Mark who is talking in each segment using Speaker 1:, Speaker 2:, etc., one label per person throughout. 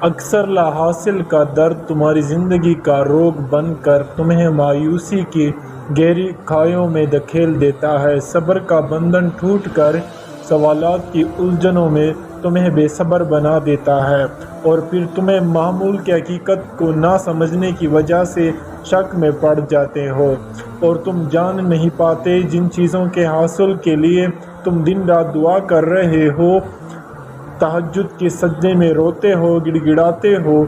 Speaker 1: اکثر لا حاصل کا درد تمہاری زندگی کا روگ بن کر تمہیں مایوسی کی گہری کھایوں میں دھکیل دیتا ہے۔ صبر کا بندھن ٹوٹ کر سوالات کی الجھنوں میں تمہیں بے صبر بنا دیتا ہے، اور پھر تمہیں معمول کی حقیقت کو نہ سمجھنے کی وجہ سے شک میں پڑ جاتے ہو، اور تم جان نہیں پاتے جن چیزوں کے حاصل کے لیے تم دن رات دعا کر رہے ہو، تہجد کے سجدے میں روتے ہو، گڑ گڑاتے ہو،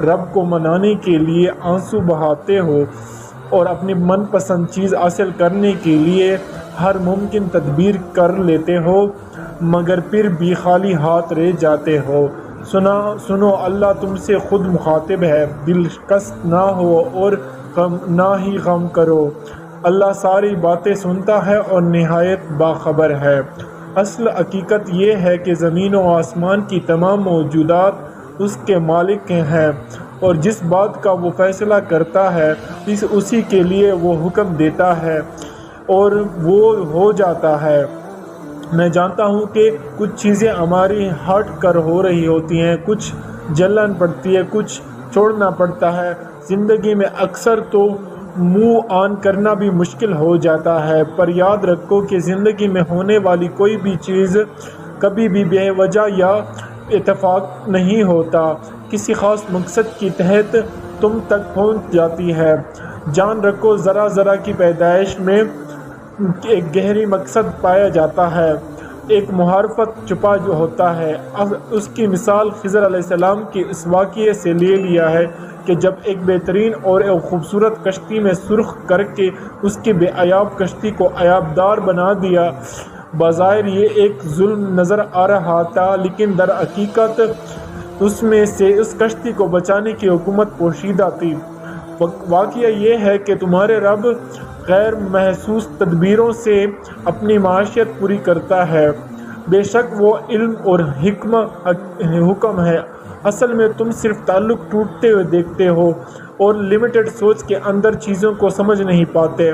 Speaker 1: رب کو منانے کے لیے آنسو بہاتے ہو، اور اپنی من پسند چیز حاصل کرنے کے لیے ہر ممکن تدبیر کر لیتے ہو، مگر پھر بھی خالی ہاتھ رہ جاتے ہو۔ سنو، اللہ تم سے خود مخاطب ہے، دل شکست نہ ہو اور نہ ہی غم کرو۔ اللہ ساری باتیں سنتا ہے اور نہایت باخبر ہے۔ اصل حقیقت یہ ہے کہ زمین و آسمان کی تمام موجودات اس کے مالک ہیں، اور جس بات کا وہ فیصلہ کرتا ہے اسی کے لیے وہ حکم دیتا ہے اور وہ ہو جاتا ہے۔ میں جانتا ہوں کہ کچھ چیزیں ہماری ہٹ کر ہو رہی ہوتی ہیں، کچھ جلن پڑتی ہے، کچھ چھوڑنا پڑتا ہے۔ زندگی میں اکثر تو منہ آن کرنا بھی مشکل ہو جاتا ہے، پر یاد رکھو کہ زندگی میں ہونے والی کوئی بھی چیز کبھی بھی بے وجہ یا اتفاق نہیں ہوتا، کسی خاص مقصد کے تحت تم تک پہنچ جاتی ہے۔ جان رکھو، ذرا ذرا کی پیدائش میں ایک گہری مقصد پایا جاتا ہے، ایک معرفت چھپا جو ہوتا ہے۔ اس کی مثال خضر علیہ السلام کے اس واقعے سے لے لیا ہے کہ جب ایک بہترین اور ایک خوبصورت کشتی میں سرخ کر کے اس کی بے عیاب کشتی کو عیاب دار بنا دیا۔ بظاہر یہ ایک ظلم نظر آ رہا تھا، لیکن در حقیقت اس میں سے اس کشتی کو بچانے کی حکمت پوشیدہ تھی۔ واقعہ یہ ہے کہ تمہارے رب غیر محسوس تدبیروں سے اپنی معیشت پوری کرتا ہے۔ بے شک وہ علم اور حکم ہے۔ اصل میں تم صرف تعلق ٹوٹتے ہوئے دیکھتے ہو اور لمیٹڈ سوچ کے اندر چیزوں کو سمجھ نہیں پاتے۔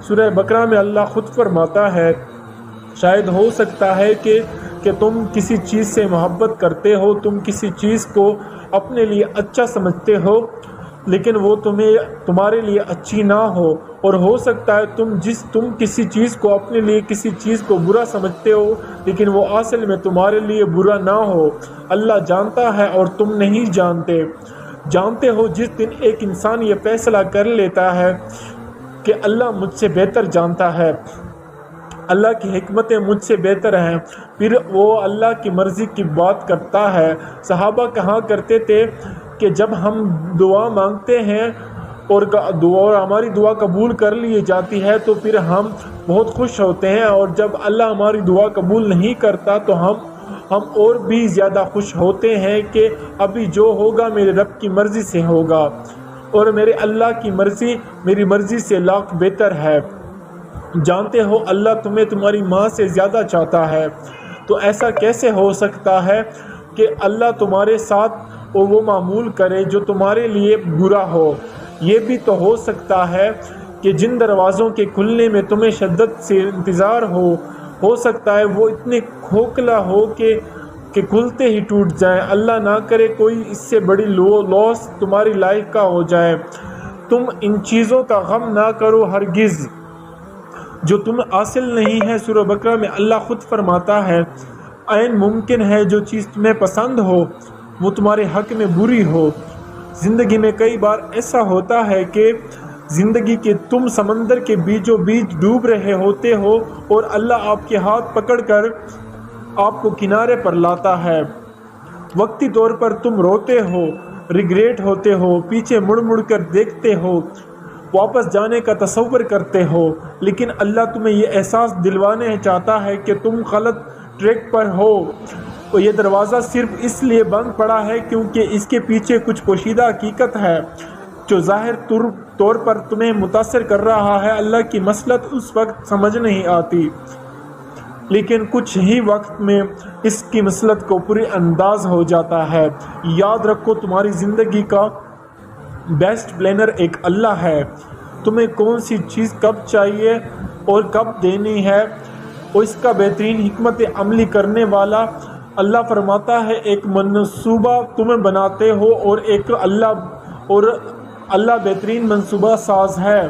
Speaker 1: سورہ بقرہ میں اللہ خود فرماتا ہے، شاید ہو سکتا ہے کہ تم کسی چیز سے محبت کرتے ہو، تم کسی چیز کو اپنے لیے اچھا سمجھتے ہو، لیکن وہ تمہارے لیے اچھی نہ ہو، اور ہو سکتا ہے تم کسی چیز کو اپنے لیے کسی چیز کو برا سمجھتے ہو، لیکن وہ اصل میں تمہارے لیے برا نہ ہو۔ اللہ جانتا ہے اور تم نہیں جانتے ہو۔ جس دن ایک انسان یہ فیصلہ کر لیتا ہے کہ اللہ مجھ سے بہتر جانتا ہے، اللہ کی حکمتیں مجھ سے بہتر ہیں، پھر وہ اللہ کی مرضی کی بات کرتا ہے۔ صحابہ کہا کرتے تھے کہ جب ہم دعا مانگتے ہیں اور ہماری دعا قبول کر لی جاتی ہے تو پھر ہم بہت خوش ہوتے ہیں، اور جب اللہ ہماری دعا قبول نہیں کرتا تو ہم اور بھی زیادہ خوش ہوتے ہیں کہ ابھی جو ہوگا میرے رب کی مرضی سے ہوگا، اور میرے اللہ کی مرضی میری مرضی سے لاکھ بہتر ہے۔ جانتے ہو اللہ تمہیں تمہاری ماں سے زیادہ چاہتا ہے، تو ایسا کیسے ہو سکتا ہے کہ اللہ تمہارے ساتھ وہ معمول کرے جو تمہارے لیے برا ہو؟ یہ بھی تو ہو سکتا ہے کہ جن دروازوں کے کھلنے میں تمہیں شدت سے انتظار ہو سکتا ہے وہ اتنے کھوکھلا ہو کہ کھلتے ہی ٹوٹ جائیں۔ اللہ نہ کرے کوئی اس سے بڑی لاس تمہاری لائف کا ہو جائے۔ تم ان چیزوں کا غم نہ کرو ہرگز جو تمہیں حاصل نہیں ہے۔ سورہ بقرہ میں اللہ خود فرماتا ہے، عین ممکن ہے جو چیز تمہیں پسند ہو وہ تمہارے حق میں بری ہو۔ زندگی میں کئی بار ایسا ہوتا ہے کہ زندگی کے تم سمندر کے بیچوں بیچ ڈوب رہے ہوتے ہو اور اللہ آپ کے ہاتھ پکڑ کر آپ کو کنارے پر لاتا ہے۔ وقتی طور پر تم روتے ہو، ریگریٹ ہوتے ہو، پیچھے مڑ مڑ کر دیکھتے ہو، واپس جانے کا تصور کرتے ہو، لیکن اللہ تمہیں یہ احساس دلوانے چاہتا ہے کہ تم غلط ٹریک پر ہو، اور یہ دروازہ صرف اس لیے بند پڑا ہے کیونکہ اس کے پیچھے کچھ پوشیدہ حقیقت ہے جو ظاہر طور پر تمہیں متاثر کر رہا ہے۔ اللہ کی مصلحت اس وقت سمجھ نہیں آتی، لیکن کچھ ہی وقت میں اس کی مصلحت کو پوری انداز ہو جاتا ہے۔ یاد رکھو، تمہاری زندگی کا بیسٹ پلانر ایک اللہ ہے۔ تمہیں کون سی چیز کب چاہیے اور کب دینی ہے، اور اس کا بہترین حکمت عملی کرنے والا اللہ فرماتا ہے ایک منصوبہ تم بناتے ہو اور اللہ بہترین منصوبہ ساز ہے۔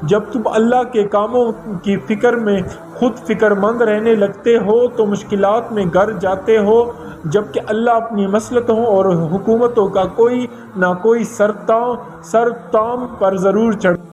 Speaker 1: جب تم اللہ کے کاموں کی فکر میں خود فکر مند رہنے لگتے ہو تو مشکلات میں گر جاتے ہو، جبکہ اللہ اپنی مصلحتوں اور حکمتوں کا کوئی نہ کوئی سر تام پر ضرور چڑھتا ہے۔